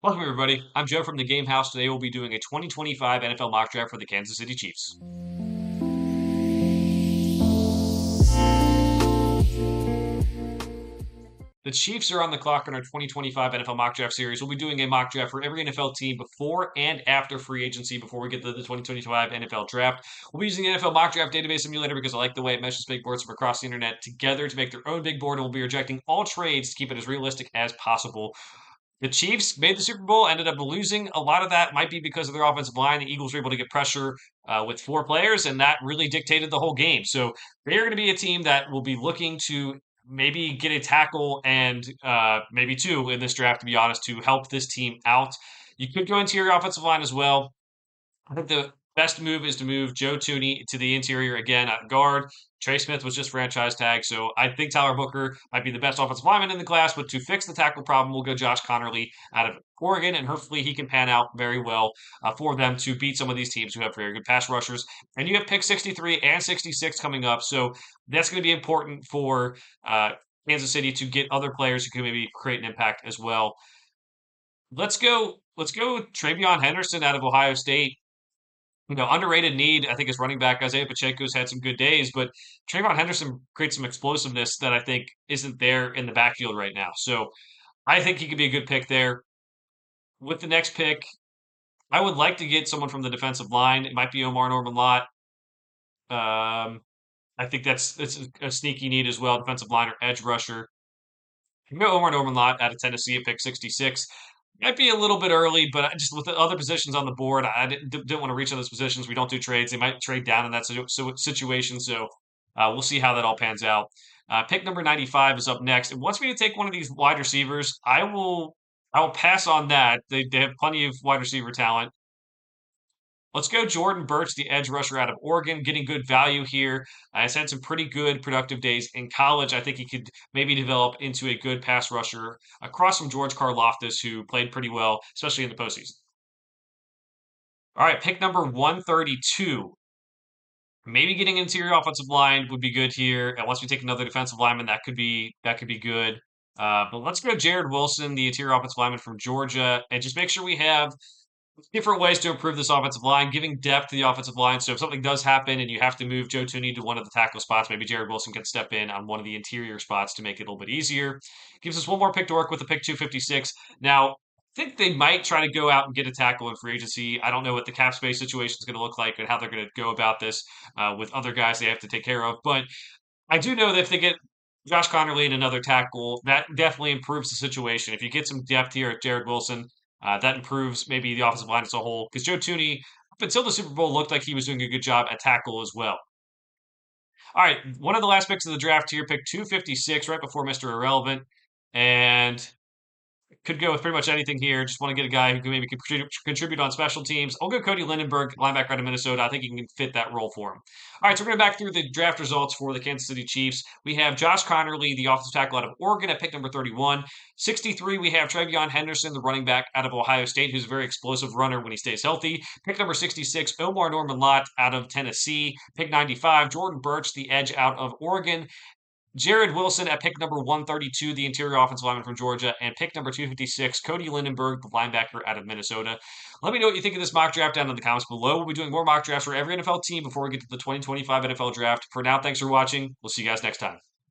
Welcome, everybody. I'm Joe from the Game House. Today, we'll be doing a 2025 NFL mock draft for the Kansas City Chiefs. The Chiefs are on the clock in our 2025 NFL mock draft series. We'll be doing a mock draft for every NFL team before and after free agency before we get to the 2025 NFL draft. We'll be using the NFL mock draft database simulator because I like the way it meshes big boards from across the internet together to make their own big board, and we'll be rejecting all trades to keep it as realistic as possible. The Chiefs made the Super Bowl, ended up losing. A lot of that might be because of their offensive line. The Eagles were able to get pressure with four players, and that really dictated the whole game. So they are going to be a team that will be looking to maybe get a tackle and maybe two in this draft, to be honest, to help this team out. You could go interior offensive line as well. I think the best move is to move Joe Tooney to the interior again at guard. Trey Smith was just franchise tag, so I think Tyler Booker might be the best offensive lineman in the class. But to fix the tackle problem, we'll go Josh Connerly out of Oregon, and hopefully he can pan out very well for them to beat some of these teams who have very good pass rushers. And you have pick 63 and 66 coming up, so that's going to be important for Kansas City to get other players who can maybe create an impact as well. Let's go. Let's go with Travion Henderson out of Ohio State. Underrated need, I think, is running back. Isaiah Pacheco's had some good days, but Trayvon Henderson creates some explosiveness that I think isn't there in the backfield right now. So I think he could be a good pick there. With the next pick, I would like to get someone from the defensive line. It might be Omar Norman Lott. I think that's a sneaky need as well, defensive line or edge rusher. You can go Omar Norman Lott out of Tennessee at pick 66. Might be a little bit early, but just with the other positions on the board, I didn't want to reach on those positions. We don't do trades. They might trade down in that situation. So we'll see how that all pans out. Pick number 95 is up next. It wants me to take one of these wide receivers. I will pass on that. They have plenty of wide receiver talent. Let's go Jordan Burch, the edge rusher out of Oregon, getting good value here. He's had some pretty good productive days in college. I think he could maybe develop into a good pass rusher across from George Karlaftis, who played pretty well, especially in the postseason. All right, pick number 132. Maybe getting interior offensive line would be good here. And once we take another defensive lineman, that could be good. But let's go Jared Wilson, the interior offensive lineman from Georgia, and just make sure we have different ways to improve this offensive line, giving depth to the offensive line. So if something does happen and you have to move Joe Tooney to one of the tackle spots, maybe Jared Wilson can step in on one of the interior spots to make it a little bit easier. Gives us one more pick to work with the pick 256. Now, I think they might try to go out and get a tackle in free agency. I don't know what the cap space situation is going to look like and how they're going to go about this with other guys they have to take care of. But I do know that if they get Josh Connerly and another tackle, that definitely improves the situation. If you get some depth here at Jared Wilson, that improves maybe the offensive line as a whole. Because Joe Tooney, up until the Super Bowl, looked like he was doing a good job at tackle as well. All right, one of the last picks of the draft here, pick 256, right before Mr. Irrelevant. And could go with pretty much anything here. Just want to get a guy who can maybe contribute on special teams. I'll go Cody Lindenberg, linebacker out of Minnesota. I think he can fit that role for him. All right, so we're going to back through the draft results for the Kansas City Chiefs. We have Josh Connerly, the offensive tackle out of Oregon, at pick number 31. 63, we have Travion Henderson, the running back out of Ohio State, who's a very explosive runner when he stays healthy. Pick number 66, Omar Norman Lott out of Tennessee. Pick 95, Jordan Burch, the edge out of Oregon. Jared Wilson at pick number 132, the interior offensive lineman from Georgia, and pick number 256, Cody Lindenberg, the linebacker out of Minnesota. Let me know what you think of this mock draft down in the comments below. We'll be doing more mock drafts for every NFL team before we get to the 2025 NFL draft. For now, thanks for watching. We'll see you guys next time.